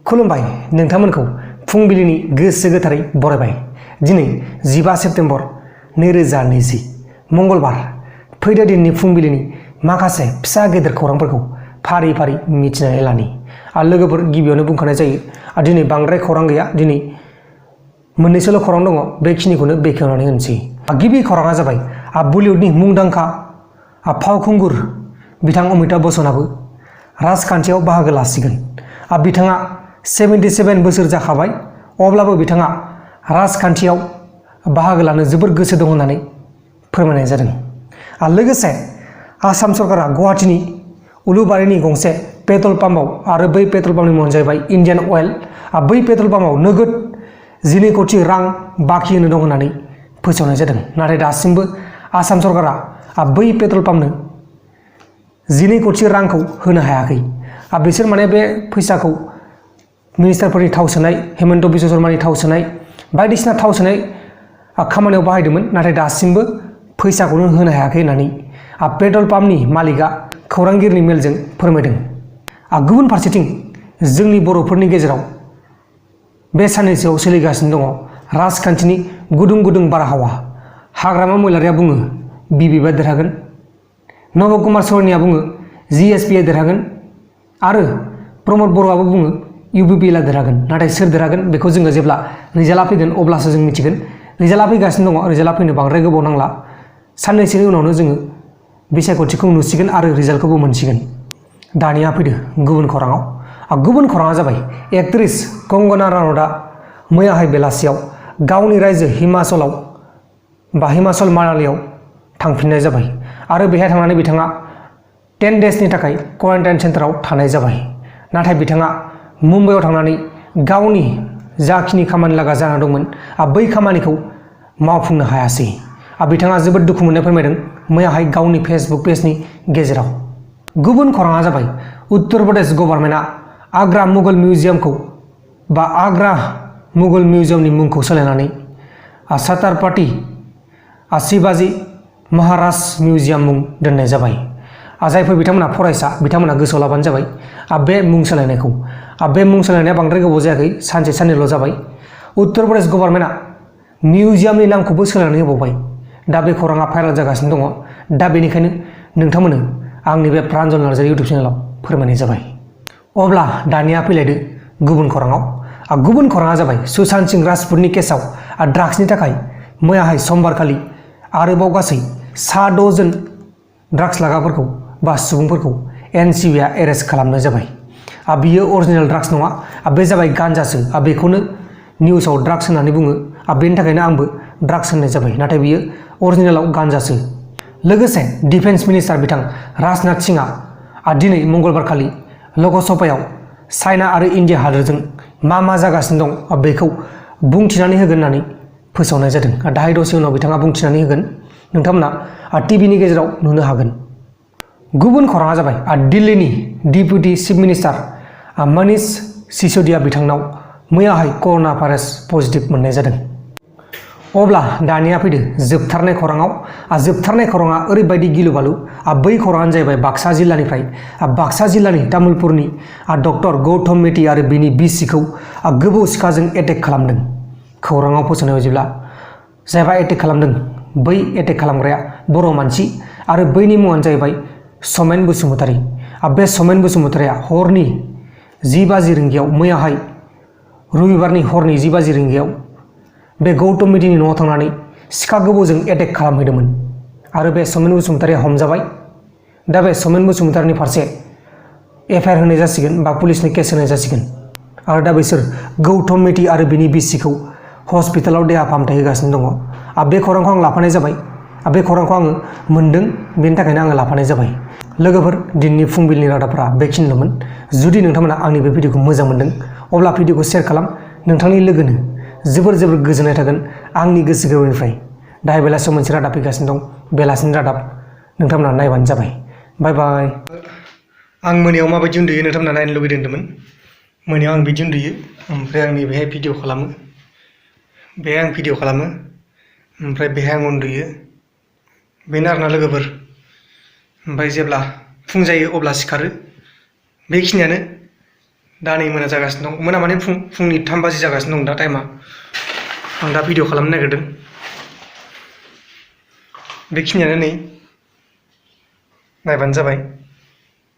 खुलुमबाय नोंथांमोनखौ फुंबिलिनि गोसो गोथारै बरायबाय। दिनै 15 सेप्तेम्बर 2020 मंगलबार। फैदो दिननि फुंबिलिनि माखासे फिसा गेदेर खौरांफोरखौ फारि फारि मिथिनानै लानि। लोगोफोर गिबियावनो बुंखानाय जायो दिनै बांद्राय खौरां गैया, दिनै मोननैसोल' खौरां दङ, बेखिनिखौनो बेखेवनानै होनोसै। गिबि खौराङा जाबाय बलिउडनि मुंदांखा फावखुंगुर बिथां अमिताभ बच्चनाबो राजखान्थियाव बाहागो लासिगोन। बिथाङा 77 बोसोर जाखाबाय, अब्लाबो बिथाङा राजखान्थियाव बाहागो लानो जोबोर गोसो दं होननानै फोरमायनाय जादों। लोगोसे आसाम सरकारा गुवाहाटीनि उलुबारिनि गंसे पेट्रल पाम्पआव, आरो बै पेट्रल पाम्पनि मुङानो जाहैबाय इन्डियान अइल, बै पेट्रल पाम्पआव नोगोद 12 कोटी रां बाखि होनो दं होननानै फोसावनाय जादों। नाथाय दासिमबो आसाम सरकारा बै पेट्रल पाम्पनो 12 कोटी रांखौ होनो हायाखै। बिसोर माने बे फैसाखौ मिनिस्टारफोरनि थाव सोनाय, हेमन्त बिश्व शर्मानि थाव सोनाय, बायदिसिना थाव सोनाय खामानियाव बाहायदोंमोन, नाथाय दासिमबो फैसाखौनो होनो हायाखै होननानै पेट्रल पाम्पनि मालिकआ खौरांगिरिनि मेलजों फोरमायदों। गुबुन फारसेथिं जोंनि बर'फोरनि गेजेराव बे साननैसोआव सोलिगासिनो दङ राजखान्थिनि गुदुं गुदुं बारहावा। हाग्रामा महिलारिया बुङो बिबिबा देरहागोन, नब कुमार सरनिया बुङो जिएसपिआ देरहागोन, आरो प्रमद बर'आबो बुङो हwnwbla देरहागोन। नाथाय सोर देरहागोन बेखौ जोङो जेब्ला रिजाल्टआ फैगोन अब्लासो जों मिथिगोन। रिजाल्टआ फैगासिनो दङ, रिजाल्टआ फैनो बांद्राय गोबाव नांला, साननैसोनि उनावनो जोङो बिसायख'थिखौ नुसिगोन आरो रिजाल्टखौबो मोनसिगोन। दानिया फैदो गुबुन खौराङाव। गुबुन खौराङा जाबाय एक्ट्रेस कंगना रानौतआ मैयाहाय बेलासियाव गावनि रायजो हिमाचल मानालियाव थांफिननाय जाबाय, आरो बेहाय थांनानै बिथाङा 10 डेजनि थाखाय क्वारेन्टाइन सेन्टाराव थानाय जाबाय। नाथाय बिथाङा मुम्बाइआव थांनानै गावनि जाखिनि खामानि लागा जाना दंमोन बै खामानिखौ मावफुंनो हायासै। बिथाङा जोबोद दुखु मोननाय फोरमायदों मैयाहाय गावनि फेसबुक पेजनि गेजेराव। गुबुन खौराङा जाबाय उत्तर प्रदेश गभर्नमेन्टआ आग्रा मुगल मिउजियामनि मुंखौ सोलायनानै छत्रपति शिवाजी महाराज मिउजियाम मुं दोननाय जाबाय। जायफोर बिथांमोना फरायसा, बिथांमोना गोसोआव लाबानो जाबाय बे मुं सोलायनायखौ। बे मुं सोलायनाया बांद्राय गोबाव जायाखै, सानसे साननैल' जाबाय। उत्तर प्रदेश गभर्नमेन्टआ मिउजियामनि नामखौबो सोलायनानै होबावबाय। दा बे खौराङा भाइरेल जागासिनो दङ। दा बेनिखायनो नोंथांमोननो आंनि बे प्रान्जल नार्जारि इउटुब चेनेलाव फोरमायनाय जाबाय। अब्ला दानिया फैलायदो गुबुन खौराङाव। गुबुन खौराङा जाबाय सुशांत सिंह राजपुतनि केसआव ड्राग्सनि थाखाय मैयाहाय समबारखालि आरोबाव गासै 6 जन ड्राग्स लाग्राफोरखौ बा सुबुंफोरखौ एनसिबिआ एरेस्ट खालामनाय जाबाय। बियो अरिजिनेल ड्राग्स नङा, बे जाबाय गान्जासो। बेखौनो निउसाव ड्राग्स होननानै बुङो, बेनि थाखायनो आंबो ड्राग्स होननाय जाबाय, नाथाय बियो अरिजिनेलाव गान्जासो। लोगोसे डिफेन्स मिनिस्टार बिथां राजनाथ सिंहआ दिनै मंगलबारखालि लकसभायाव चाइना आरो इन्डिया हादोरजों मा जागासिनो दं बेखौ बुंथिनानै होगोन होननानै फोसावनाय जादों। दाहाय दसे उनाव बिथाङा बुंथिनानै होगोन, नोंथांमोना टिभिनि गेजेराव नुनो हागोन। गुबुन खौराङा जाबाय दिल्लीनि डिप्युटि चिफ मिनिस्टार मनीष सिसोदिया बिथांनाव मैयाहाय कर'ना भाइरास पजिटिभ मोननाय जादों। अब्ला दानिया फैदो जोबथारनाय खौराङाव। जोबथारनाय खौराङा ओरैबायदि गिलु-बालु। बै खौराङानो जाहैबाय बाक्सा जिल्लानिफ्राय। बाक्सा जिल्लानि तामुलपुरनि डक्टर गौतम मेथि आरो बिनि बिसिखौ गोबौ सिखाजों एटेक खालामदों। खौराङाव फोसावनाय बायदिब्ला जायबा एटेक खालामदों बै एटेक खालामग्राया बर' मानसि, आरो बैनि मुङानो जाहैबाय समेन बसुमतारी। बे समेन बसुमतारीया हरनि 10 रिंगायाव मैयाहाय रबिबारनि हरनि 10 रिंगायाव बे गौतम मेथिनि न'आव थांनानै सिखा गोबौजों एटेक खालामहैदोंमोन, आरो बे समेन बसुमतारीया हमजाबाय। दा बे समेन बसुमतारीनि फारसे एफआइआर होनाय जासिगोन बा पुलिसनि केस होनाय जासिगोन, आरो दा बिसोर गौतम मेथि आरो बिनि बिसिखौ हस्पिटालाव देहा फाहामथाय होगासिनो दङ। बे खौरांखौ आं लाफानाय जाबाय, बे खौरांखौ आङो मोनदों, बेनि थाखायनो आङो लाफानाय जाबाय। लोगोफोर दिनैनि फुंबिलिनि रादाबफोरा बेखिनिल'मोन। जुदि नोंथांमोना आंनि बे भिडिअखौ मोजां मोनदों अब्ला भिडिअखौ शेयार खालाम, नोंथांनि लोगोनो। जोबोर गोजोननाय थागोन आंनि गोसो गोरबोनिफ्राय। दाहाय बेलासियाव मोनसे रादाब फैगासिनो दं, बेलासिनि रादाब, नोंथांमोना नायबानो जाबाय। बाय बाय। आं मोनायाव माबायदि उन्दुयो नोंथांमोना नायनो लुबैदों होनदोंमोन। मोनायाव आं बिदि उन्दुयो, ओमफ्राय आं नैबेहाय भिडिअ खालामो, बेहाय आं भिडिअ खालामो, ओमफ्राय बेहाय आं उन्दुयो। बेनो आरोना लोगोफोर। ओमफ्राय जेब्ला फुं जायो अब्ला सिखारो। बेखिनियानो। दा नै मोना जागासिनो दं मोना माने फुंनि 3 बाजि जागासिनो दं दा टाइमा आं दा भिडिअ खालामनो नागिरदों बेखिनियानो नै नायबानो जाबाय